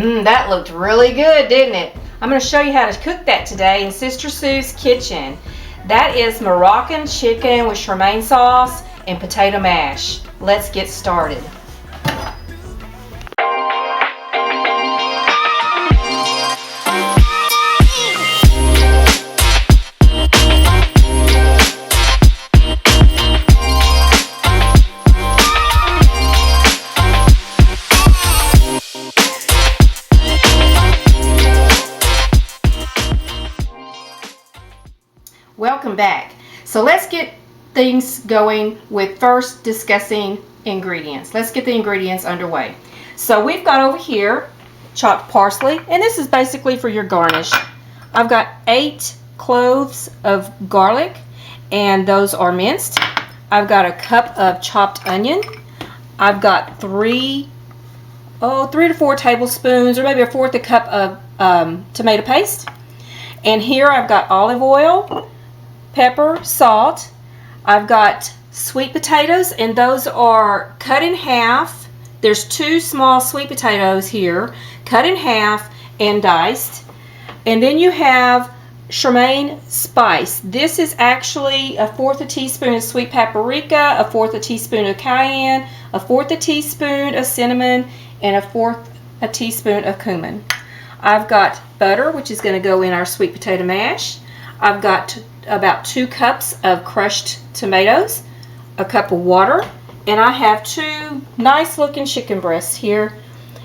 That looked really good, didn't it? I'm going to show you how to cook that today in Sister Sue's kitchen. That is Moroccan chicken with charmaine sauce and potato mash. Let's get started. Welcome back. So let's get things going with first discussing ingredients. Let's get the ingredients underway. So we've got over here chopped parsley, and this is basically for your garnish. I've got 8 cloves of garlic, and those are minced. I've got a cup of chopped onion. I've got 3 to 4 tablespoons, or maybe a fourth a cup of tomato paste. And here I've got olive oil, pepper, salt. I've got sweet potatoes, and those are cut in half. There's 2 small sweet potatoes here, cut in half and diced. And then you have charmaine spice. This is actually a 1/4 teaspoon of sweet paprika, a 1/4 teaspoon of cayenne, a 1/4 teaspoon of cinnamon, and a 1/4 teaspoon of cumin. I've got butter, which is going to go in our sweet potato mash. I've got about 2 cups of crushed tomatoes, a cup of water, and I have 2 nice looking chicken breasts here.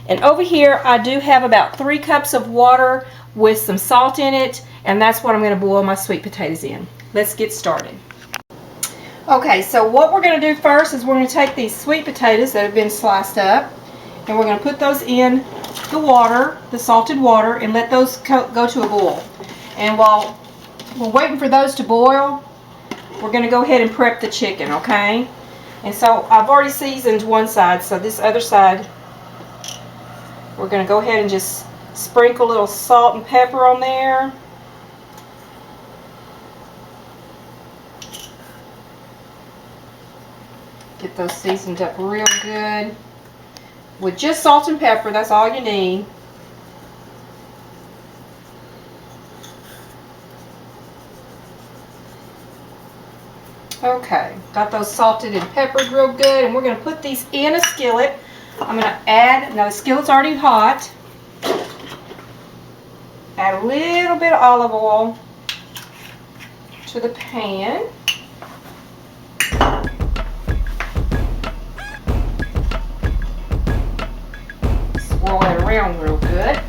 And over here I do have about 3 cups of water with some salt in it, and that's what I'm going to boil my sweet potatoes in. Let's get started. Okay, so what we're going to do first is we're going to take these sweet potatoes that have been sliced up, and we're going to put those in the water, the salted water, and let those go to a boil. And while we're waiting for those to boil, we're going to go ahead and prep the chicken, okay? And so I've already seasoned one side, so this other side we're going to go ahead and just sprinkle a little salt and pepper on there. Get those seasoned up real good. With just salt and pepper, that's all you need. Okay, got those salted and peppered real good, and we're going to put these in a skillet. I'm going to add, now the skillet's already hot, add a little bit of olive oil to the pan. Swirl it around real good.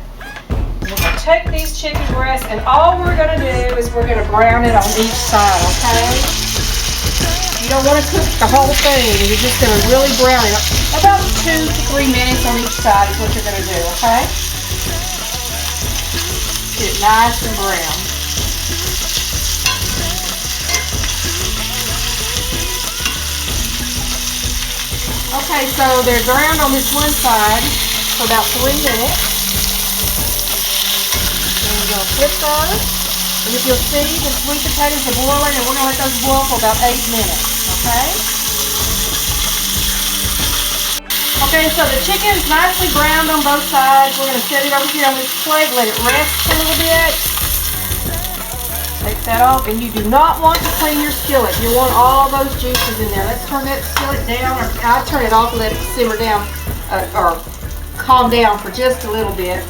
We're going to take these chicken breasts, and all we're going to do is we're going to brown it on each side, okay? You don't want to cook the whole thing. You're just going to really brown it. About 2 to 3 minutes on each side is what you're going to do, okay? Get it nice and brown. Okay, so they're browned on this one side for about 3 minutes. And we're going to flip those. And if you'll see, the sweet potatoes are boiling, and we're going to let those boil for about 8 minutes, okay? Okay, so the chicken is nicely browned on both sides. We're going to set it over here on this plate, let it rest a little bit. Take that off, and you do not want to clean your skillet. You want all those juices in there. Let's turn that skillet down, or I turn it off and let it simmer down, or calm down for just a little bit.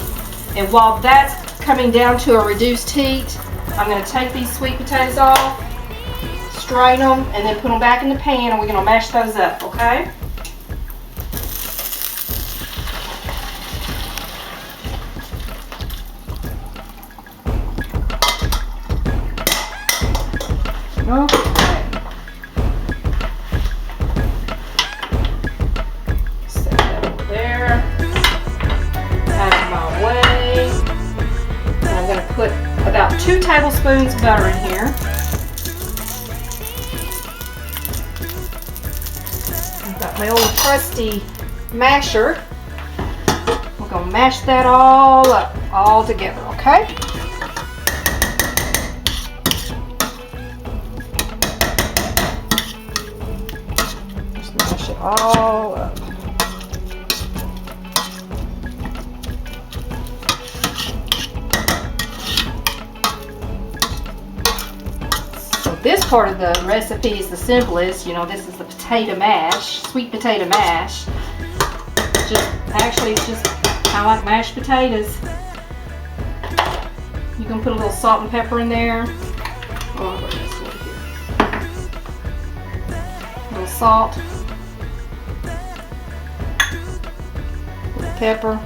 And while that's coming down to a reduced heat, I'm going to take these sweet potatoes off, strain them, and then put them back in the pan, and we're going to mash those up, okay? Okay. Set that over there. Out of my way. And I'm going to put about 2 tablespoons of butter in here. I've got my old trusty masher. We're going to mash that all up, all together, okay? Just mash it all up. part of the recipe is the simplest. You know, this is the potato mash, sweet potato mash. It's just kind of like mashed potatoes. You can put a little salt and pepper in there. Oh, I'll put this over here. A little salt, a little pepper.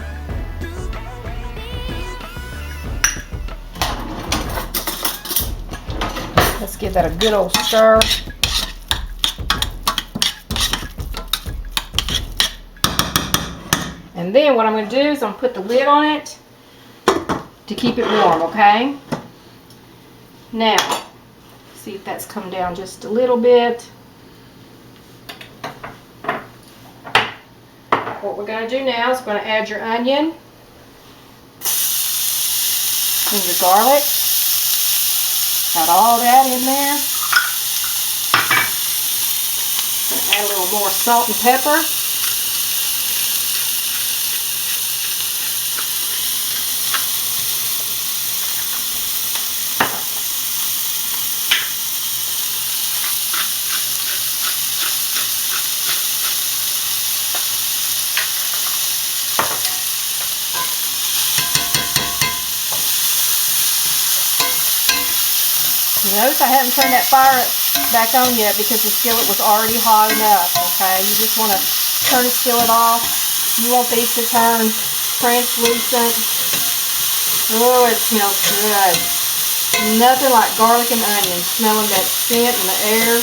Let's give that a good old stir. And then what I'm going to do is I'm going to put the lid on it to keep it warm, okay? Now, see if that's come down just a little bit. What we're going to do now is we're going to add your onion and your garlic. Got all that in there. Gonna add a little more salt and pepper. Notice I haven't turned that fire back on yet because the skillet was already hot enough, okay? You just want to turn the skillet off. You want these to turn translucent. Oh, it smells good. Nothing like garlic and onion. Smelling that scent in the air.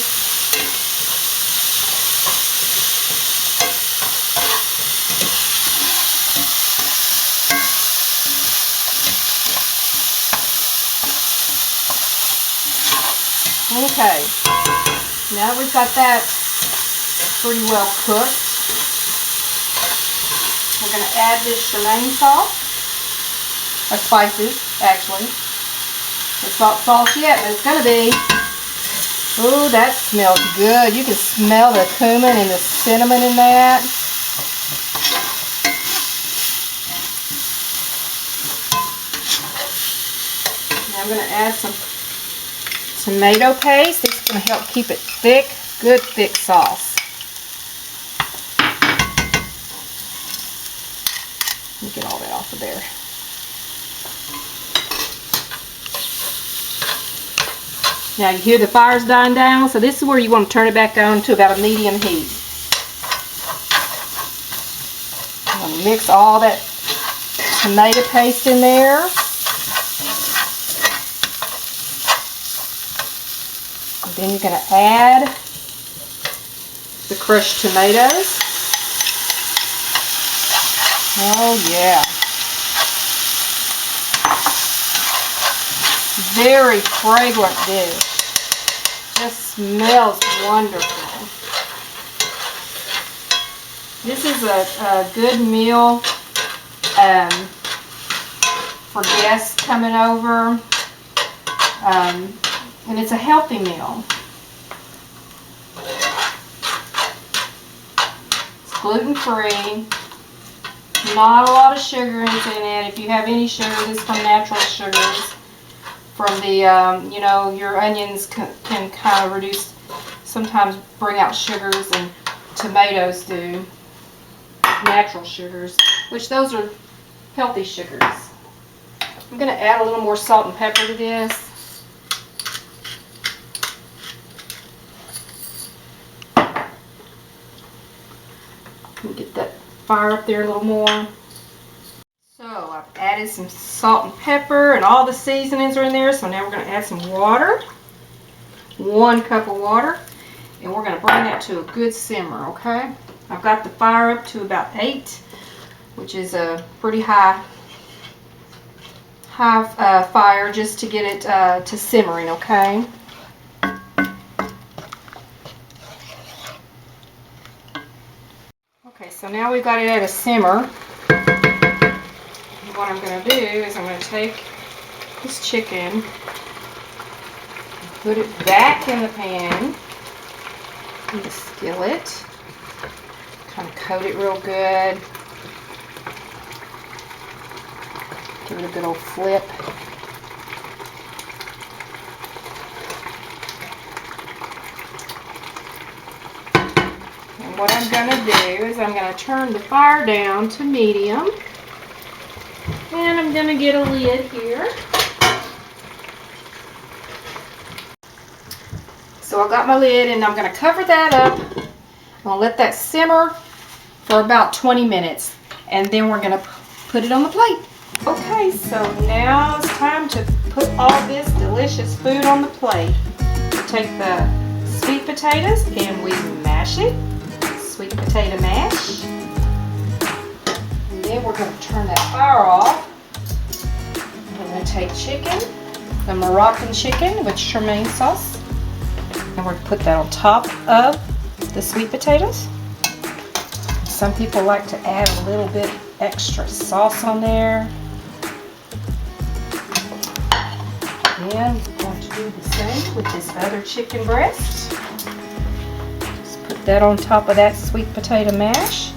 Okay, now we've got that pretty well cooked. We're going to add this Charmaine sauce, or spices, actually. It's not sauce yet, but it's going to be. Ooh, that smells good. You can smell the cumin and the cinnamon in that. Now I'm going to add some tomato paste. It's going to help keep it thick, good thick sauce. Let me get all that off of there. Now you hear the fire's dying down, so this is where you want to turn it back on to about a medium heat. I'm going to mix all that tomato paste in there. Then you're going to add the crushed tomatoes. Oh yeah. Very fragrant dish. Just smells wonderful. This is a good meal for guests coming over. And it's a healthy meal. It's gluten-free. Not a lot of sugar in it. If you have any sugar, this is from natural sugars. From the, you know, your onions can kind of reduce, sometimes bring out sugars, and tomatoes do. Natural sugars, which those are healthy sugars. I'm going to add a little more salt and pepper to this. Get that fire up there a little more. So I've added some salt and pepper and all the seasonings are in there. So now we're going to add some water. 1 cup of water. And we're going to bring that to a good simmer, okay? I've got the fire up to about 8, which is a pretty high fire just to get it to simmering, okay? Okay, so now we've got it at a simmer. What I'm going to do is I'm going to take this chicken and put it back in the pan, in the skillet. Kind of coat it real good. Give it a good old flip. what I'm going to do is I'm going to turn the fire down to medium. And I'm going to get a lid here. So I got my lid and I'm going to cover that up. I'm going to let that simmer for about 20 minutes. And then we're going to put it on the plate. Okay, so now it's time to put all this delicious food on the plate. We take the sweet potatoes and we mash it. Sweet potato mash. And then we're going to turn that fire off. We're going to take chicken, the Moroccan chicken with charmaine sauce. And we're going to put that on top of the sweet potatoes. Some people like to add a little bit extra sauce on there. And we're going to do the same with this other chicken breast. Just put that on top of that sweet potato mash.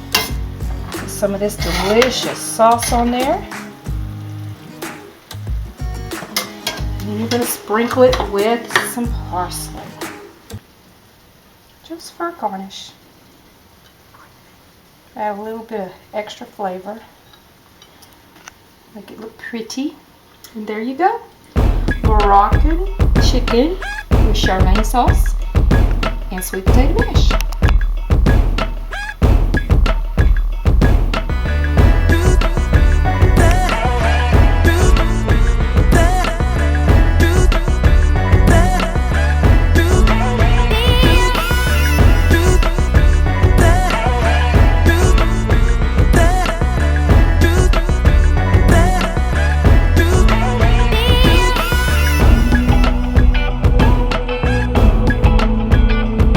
Put some of this delicious sauce on there. And you're going to sprinkle it with some parsley. Just for a garnish. Add a little bit of extra flavor. Make it look pretty. And there you go. Moroccan chicken with charmaine sauce and sweet potato mash.